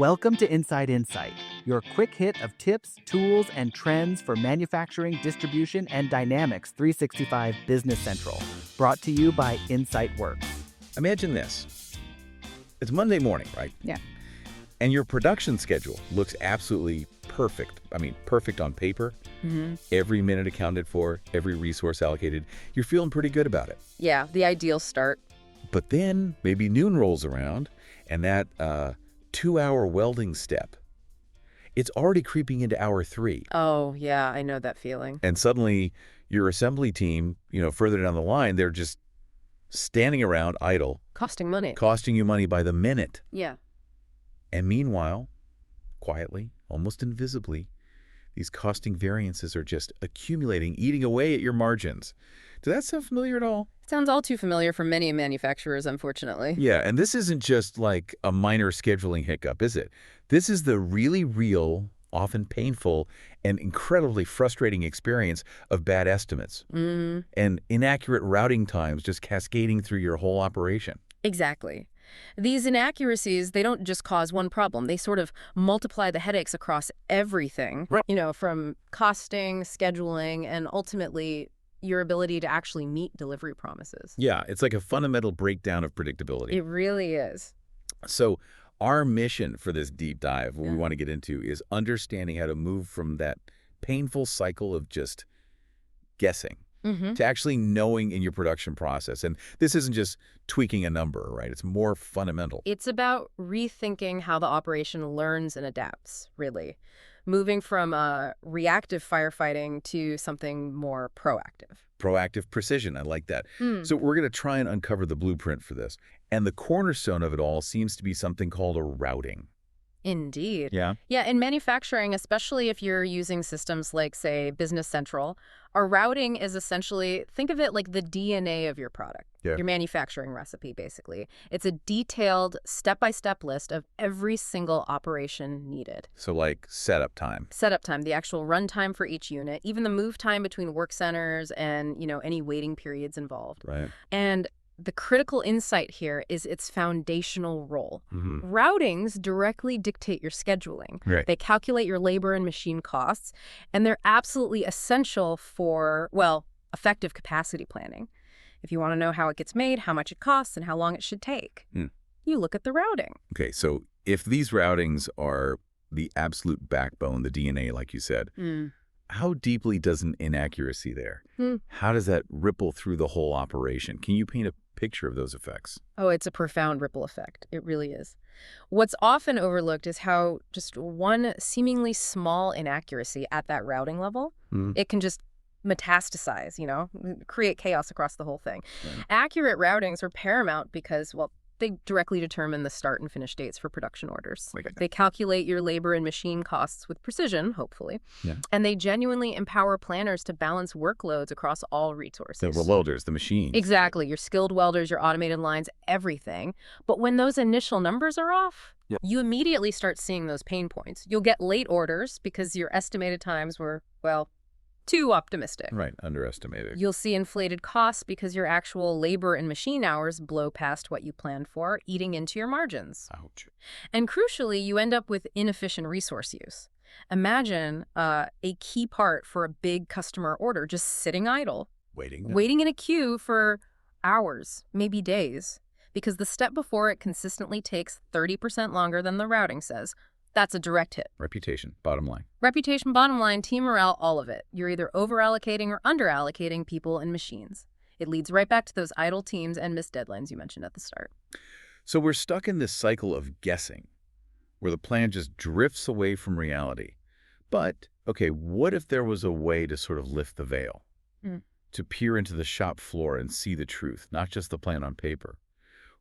Welcome to Inside Insight, your quick hit of tips, tools, and trends for manufacturing, distribution, and Dynamics 365 Business Central. Brought to you by Insight Works. Imagine this. It's Monday morning, right? Yeah. And your production schedule looks absolutely perfect. I mean, perfect on paper. Every minute accounted for, every resource allocated. You're feeling pretty good about it. Yeah, the ideal start. But then maybe noon rolls around, and that 2-hour welding step, it's already creeping into hour 3. Oh, yeah, I know that feeling. And suddenly your assembly team, further down the line, they're just standing around idle. Costing money. Costing you money by the minute. Yeah. And meanwhile, quietly, almost invisibly, these costing variances are just accumulating, eating away at your margins. Does that sound familiar at all? Sounds all too familiar for many manufacturers, unfortunately. Yeah, and this isn't just like a minor scheduling hiccup, is it? This is the really real, often painful, and incredibly frustrating experience of bad estimates and inaccurate routing times just cascading through your whole operation. Exactly. These inaccuracies, they don't just cause one problem. They sort of multiply the headaches across everything, Right. From costing, scheduling, and ultimately your ability to actually meet delivery promises. Yeah, it's like a fundamental breakdown of predictability. It really is. So our mission for this deep dive, what we want to get into, is understanding how to move from that painful cycle of just guessing to actually knowing in your production process. And this isn't just tweaking a number, right? It's more fundamental. It's about rethinking how the operation learns and adapts, really. Moving from reactive firefighting to something more proactive. Proactive precision, I like that. So we're going to try and uncover the blueprint for this. And the cornerstone of it all seems to be something called a routing. Indeed. Yeah? Yeah, in manufacturing, especially if you're using systems like, say, Business Central, a routing is essentially, think of it like the DNA of your product, your manufacturing recipe, basically. It's a detailed, step-by-step list of every single operation needed. So like setup time. Setup time, the actual run time for each unit, even the move time between work centers and, any waiting periods involved. Right. And the critical insight here is its foundational role. Routings directly dictate your scheduling. Right. They calculate your labor and machine costs, and they're absolutely essential for, effective capacity planning. If you want to know how it gets made, how much it costs, and how long it should take, you look at the routing. Okay, so if these routings are the absolute backbone, the DNA, like you said, how deeply does an inaccuracy there? How does that ripple through the whole operation? Can you paint a picture of those effects? Oh, it's a profound ripple effect. It really is. What's often overlooked is how just one seemingly small inaccuracy at that routing level, it can just metastasize, create chaos across the whole thing. Right. Accurate routings are paramount because, they directly determine the start and finish dates for production orders. They calculate your labor and machine costs with precision, hopefully. Yeah. And they genuinely empower planners to balance workloads across all resources. The welders, the machines. Exactly. Your skilled welders, your automated lines, everything. But when those initial numbers are off, you immediately start seeing those pain points. You'll get late orders because your estimated times were, too optimistic. Right, underestimated. You'll see inflated costs because your actual labor and machine hours blow past what you planned for, eating into your margins. Ouch. And crucially, you end up with inefficient resource use. Imagine a key part for a big customer order just sitting idle, waiting in a queue for hours, maybe days, because the step before it consistently takes 30% longer than the routing says. That's a direct hit. Reputation, bottom line. Reputation, bottom line, team morale, all of it. You're either over-allocating or under-allocating people and machines. It leads right back to those idle teams and missed deadlines you mentioned at the start. So we're stuck in this cycle of guessing, where the plan just drifts away from reality. But, okay, what if there was a way to sort of lift the veil? To peer into the shop floor and see the truth, not just the plan on paper?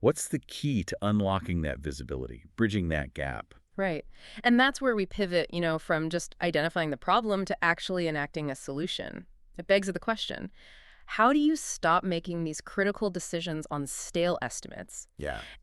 What's the key to unlocking that visibility, bridging that gap? Right. And that's where we pivot, from just identifying the problem to actually enacting a solution. It begs the question, how do you stop making these critical decisions on stale estimates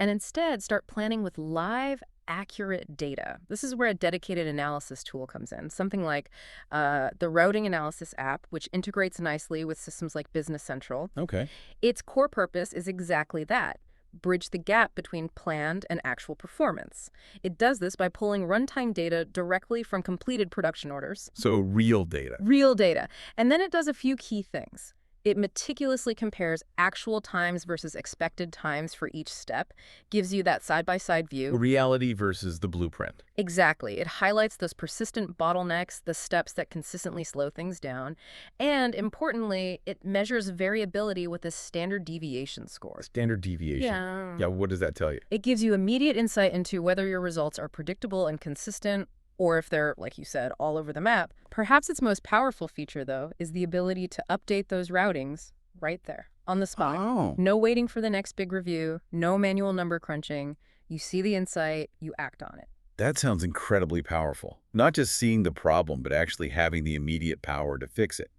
and instead start planning with live, accurate data? This is where a dedicated analysis tool comes in, something like the Routing Analysis app, which integrates nicely with systems like Business Central. Okay. Its core purpose is exactly that. bridge the gap between planned and actual performance. It does this by pulling runtime data directly from completed production orders. So real data. Real data. And then it does a few key things. It meticulously compares actual times versus expected times for each step, gives you that side-by-side view. Reality versus the blueprint. Exactly. It highlights those persistent bottlenecks, the steps that consistently slow things down. And importantly, it measures variability with a standard deviation score. Standard deviation. Yeah. Yeah, what does that tell you? It gives you immediate insight into whether your results are predictable and consistent, or if they're, like you said, all over the map. Perhaps its most powerful feature, though, is the ability to update those routings right there, on the spot. Oh. No waiting for the next big review, no manual number crunching. You see the insight, you act on it. That sounds incredibly powerful. Not just seeing the problem, but actually having the immediate power to fix it.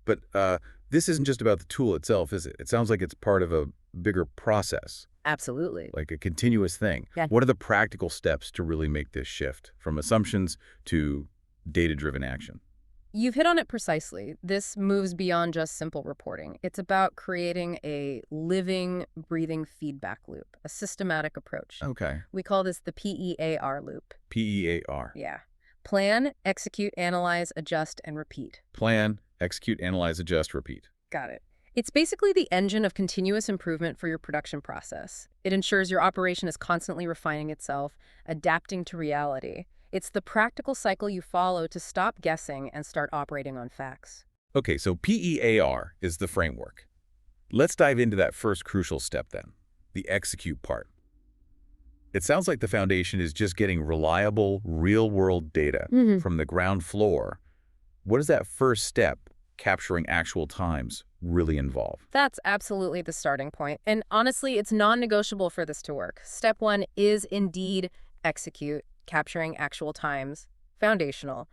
But this isn't just about the tool itself, is it? It sounds like it's part of a bigger process. Absolutely. Like a continuous thing. Yeah. What are the practical steps to really make this shift from assumptions to data-driven action? You've hit on it precisely. This moves beyond just simple reporting. It's about creating a living, breathing feedback loop, a systematic approach. Okay. We call this the PEAR loop. PEAR. Yeah. Plan, execute, analyze, adjust, and repeat. Plan, execute, analyze, adjust, repeat. Got it. It's basically the engine of continuous improvement for your production process. It ensures your operation is constantly refining itself, adapting to reality. It's the practical cycle you follow to stop guessing and start operating on facts. Okay, so PEAR is the framework. Let's dive into that first crucial step then, the execute part. It sounds like the foundation is just getting reliable, real-world data from the ground floor. What does that first step, capturing actual times, really involve? That's absolutely the starting point. And honestly, it's non-negotiable for this to work. Step one is indeed execute, capturing actual times. Foundational.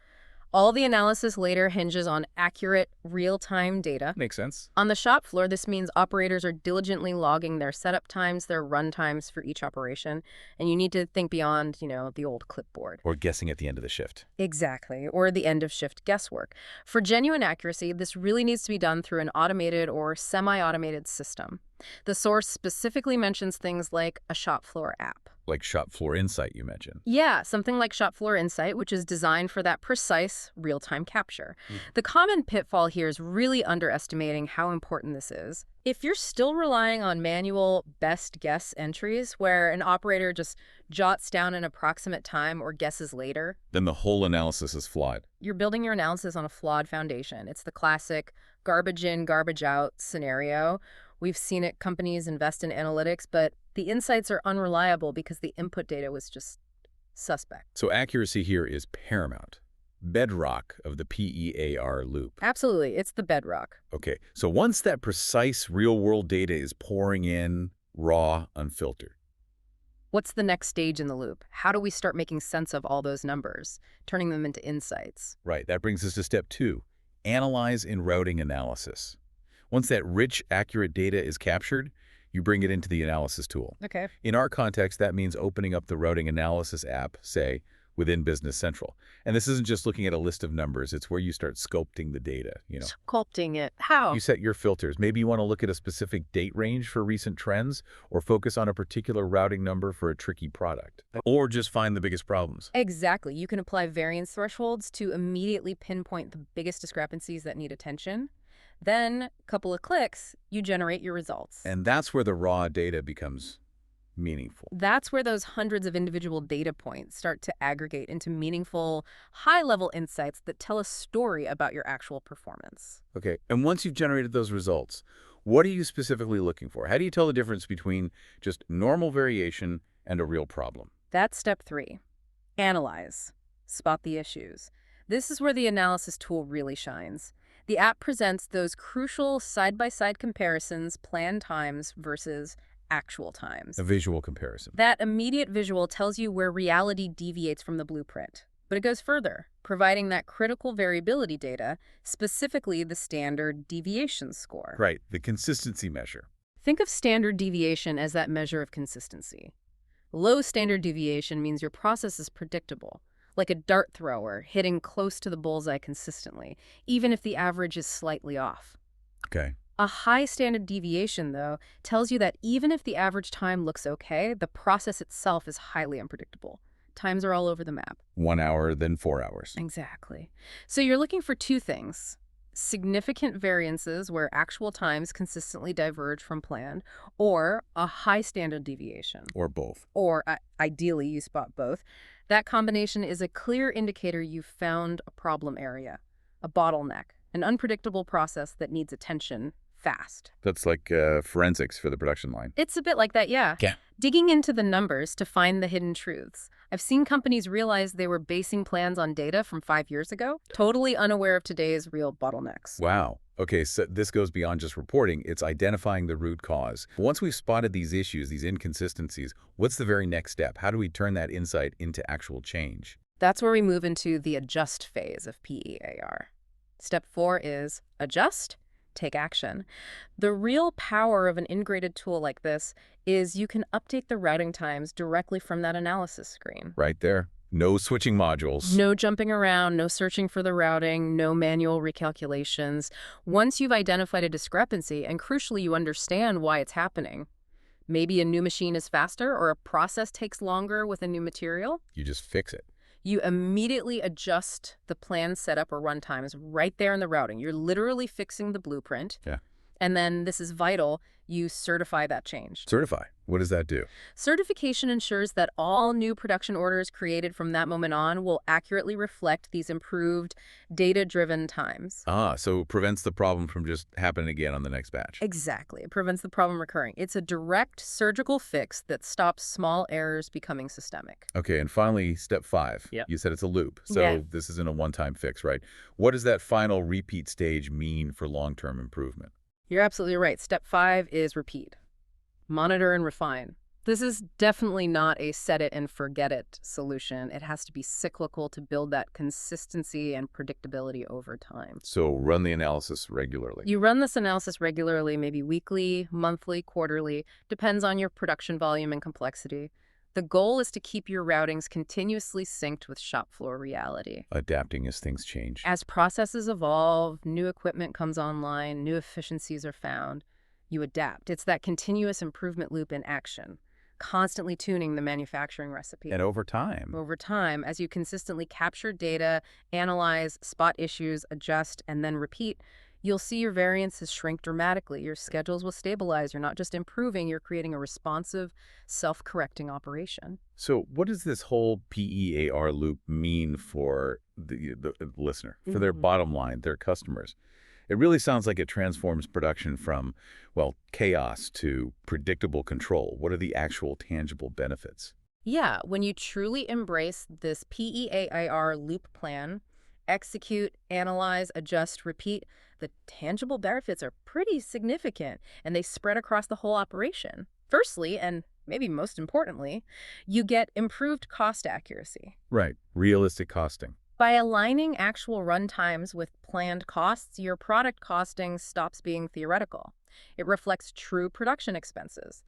All the analysis later hinges on accurate, real-time data. Makes sense. On the shop floor, this means operators are diligently logging their setup times, their run times for each operation, and you need to think beyond, the old clipboard. Or guessing at the end of the shift. Exactly, or the end of shift guesswork. For genuine accuracy, this really needs to be done through an automated or semi-automated system. The source specifically mentions things like a shop floor app. Like shop floor insight you mentioned. Yeah, something like Shop Floor Insight, which is designed for that precise real-time capture. The common pitfall here is really underestimating how important this is. If you're still relying on manual best guess entries where an operator just jots down an approximate time or guesses later, Then the whole analysis is flawed. you're building your analysis on a flawed foundation. It's the classic garbage in, garbage out scenario. We've seen it, companies invest in analytics, but the insights are unreliable because the input data was just suspect. So accuracy here is paramount. Bedrock of the PEAR loop. Absolutely, it's the bedrock. Okay, so once that precise real-world data is pouring in, raw, unfiltered, What's the next stage in the loop? How do we start making sense of all those numbers, turning them into insights? right, that brings us to step 2, analyze in routing analysis. Once that rich, accurate data is captured, you bring it into the analysis tool. Okay. In our context, that means opening up the routing analysis app, say, within Business Central. And this isn't just looking at a list of numbers, it's where you start sculpting the data, Sculpting it. How? You set your filters. Maybe you want to look at a specific date range for recent trends, or focus on a particular routing number for a tricky product. Or just find the biggest problems. Exactly. You can apply variance thresholds to immediately pinpoint the biggest discrepancies that need attention. Then, a couple of clicks, you generate your results. And that's where the raw data becomes meaningful. That's where those hundreds of individual data points start to aggregate into meaningful, high-level insights that tell a story about your actual performance. Okay, and once you've generated those results, what are you specifically looking for? How do you tell the difference between just normal variation and a real problem? That's step 3. Analyze. Spot the issues. This is where the analysis tool really shines. The app presents those crucial side-by-side comparisons, planned times versus actual times. A visual comparison. That immediate visual tells you where reality deviates from the blueprint. But it goes further, providing that critical variability data, specifically the standard deviation score. Right, the consistency measure. Think of standard deviation as that measure of consistency. Low standard deviation means your process is predictable, like a dart thrower hitting close to the bullseye consistently, even if the average is slightly off. Okay. A high standard deviation, though, tells you that even if the average time looks okay, the process itself is highly unpredictable. Times are all over the map. 1 hour, then 4 hours. Exactly. So you're looking for two things: significant variances where actual times consistently diverge from plan, or a high standard deviation. Or both. Or ideally, you spot both. That combination is a clear indicator you've found a problem area, a bottleneck, an unpredictable process that needs attention fast. That's like forensics for the production line. It's a bit like that, yeah. Yeah. Digging into the numbers to find the hidden truths. I've seen companies realize they were basing plans on data from 5 years ago, totally unaware of today's real bottlenecks. Wow. Okay, so this goes beyond just reporting. It's identifying the root cause. Once we've spotted these issues, these inconsistencies, what's the very next step? How do we turn that insight into actual change? That's where we move into the adjust phase of PEAR. Step 4 is adjust, take action. The real power of an integrated tool like this is you can update the routing times directly from that analysis screen. Right there. No switching modules. No jumping around, no searching for the routing, no manual recalculations. Once you've identified a discrepancy, and crucially you understand why it's happening, maybe a new machine is faster or a process takes longer with a new material, You just fix it. you immediately adjust the plan setup or run times right there in the routing. You're literally fixing the blueprint. Yeah. And then, this is vital, you certify that change. Certify. What does that do? Certification ensures that all new production orders created from that moment on will accurately reflect these improved, data-driven times. So it prevents the problem from just happening again on the next batch. Exactly. It prevents the problem recurring. It's a direct surgical fix that stops small errors becoming systemic. Okay, and finally, step 5. Yeah. You said it's a loop, so Yeah. this isn't a one-time fix, right? What does that final repeat stage mean for long-term improvement? You're absolutely right. Step 5 is repeat. Monitor and refine. This is definitely not a set it and forget it solution. It has to be cyclical to build that consistency and predictability over time. So run the analysis regularly. You run this analysis regularly, maybe weekly, monthly, quarterly, depends on your production volume and complexity. The goal is to keep your routings continuously synced with shop floor reality. Adapting as things change. As processes evolve, new equipment comes online, new efficiencies are found, you adapt. It's that continuous improvement loop in action, constantly tuning the manufacturing recipe. And over time. Over time, as you consistently capture data, analyze, spot issues, adjust, and then repeat, you'll see your variances shrink dramatically. Your schedules will stabilize. You're not just improving, you're creating a responsive, self-correcting operation. So what does this whole PEAR loop mean for the listener, for their bottom line, their customers? It really sounds like it transforms production from, well, chaos to predictable control. What are the actual tangible benefits? Yeah, when you truly embrace this PEAR loop plan, execute, analyze, adjust, repeat, the tangible benefits are pretty significant, and they spread across the whole operation. Firstly, and maybe most importantly, you get improved cost accuracy. Right. Realistic costing. By aligning actual run times with planned costs, your product costing stops being theoretical. It reflects true production expenses.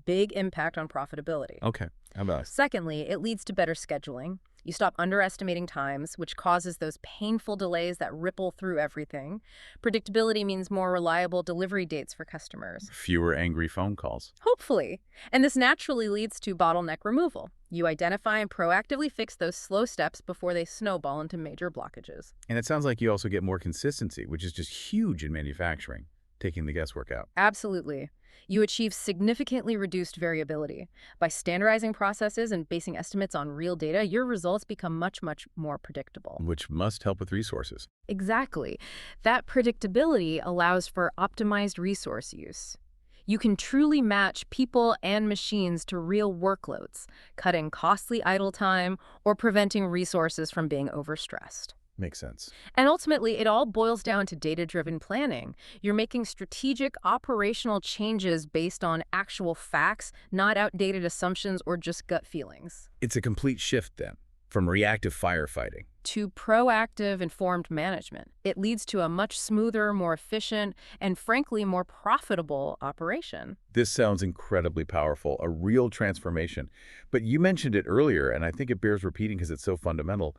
Big impact on profitability. Okay. How about Secondly, it leads to better scheduling. You stop underestimating times, which causes those painful delays that ripple through everything. Predictability means more reliable delivery dates for customers. fewer angry phone calls? Hopefully. And this naturally leads to bottleneck removal. You identify and proactively fix those slow steps before they snowball into major blockages. And it sounds like you also get more consistency, which is just huge in manufacturing, taking the guesswork out. Absolutely. You achieve significantly reduced variability. By standardizing processes and basing estimates on real data, your results become much, much more predictable. Which must help with resources. Exactly. That predictability allows for optimized resource use. You can truly match people and machines to real workloads, cutting costly idle time or preventing resources from being overstressed. Makes sense. And ultimately, it all boils down to data-driven planning. You're making strategic operational changes based on actual facts, not outdated assumptions or just gut feelings. It's a complete shift then, from reactive firefighting. To proactive, informed management. It leads to a much smoother, more efficient, and frankly, more profitable operation. This sounds incredibly powerful, a real transformation. But you mentioned it earlier, and I think it bears repeating because it's so fundamental.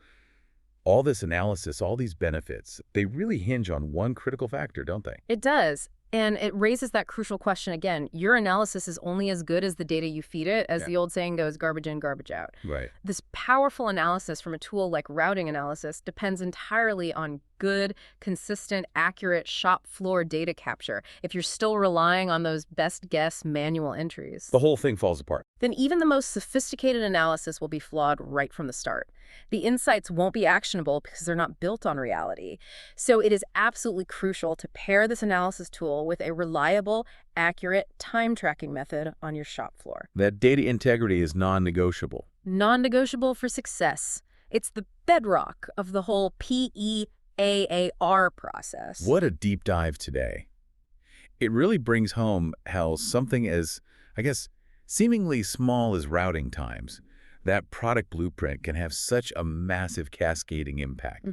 All this analysis, all these benefits, they really hinge on one critical factor, don't they? It does. And it raises that crucial question again. Your analysis is only as good as the data you feed it. As the old saying goes, garbage in, garbage out. Right. This powerful analysis from a tool like routing analysis depends entirely on good, consistent, accurate shop floor data capture. If you're still relying on those best guess manual entries, The whole thing falls apart. then even the most sophisticated analysis will be flawed right from the start. The insights won't be actionable because they're not built on reality. So it is absolutely crucial to pair this analysis tool with a reliable, accurate time tracking method on your shop floor. That data integrity is non-negotiable. Non-negotiable for success. It's the bedrock of the whole PEAR process. What a deep dive today. It really brings home how something as, I guess, seemingly small as routing times, that product blueprint can have such a massive cascading impact.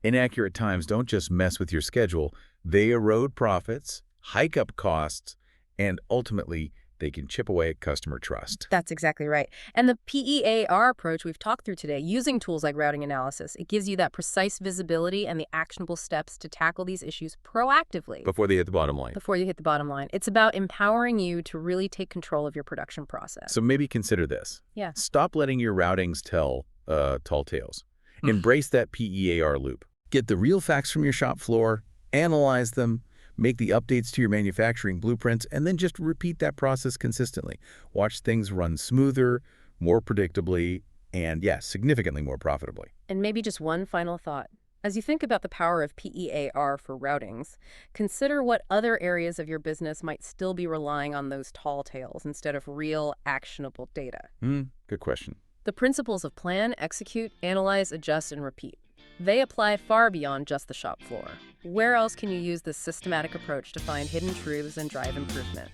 Inaccurate times don't just mess with your schedule, they erode profits, hike up costs, and ultimately they can chip away at customer trust. That's exactly right. And the PEAR approach we've talked through today, using tools like routing analysis, it gives you that precise visibility and the actionable steps to tackle these issues proactively. Before they hit the bottom line. Before you hit the bottom line. It's about empowering you to really take control of your production process. So maybe consider this. Yeah. Stop letting your routings tell tall tales. Embrace that PEAR loop. Get the real facts from your shop floor, analyze them, make the updates to your manufacturing blueprints, and then just repeat that process consistently. Watch things run smoother, more predictably, and yes, significantly more profitably. And maybe just one final thought. As you think about the power of PEAR for routings, consider what other areas of your business might still be relying on those tall tales instead of real, actionable data. Good question. The principles of plan, execute, analyze, adjust, and repeat. They apply far beyond just the shop floor. Where else can you use this systematic approach to find hidden truths and drive improvement?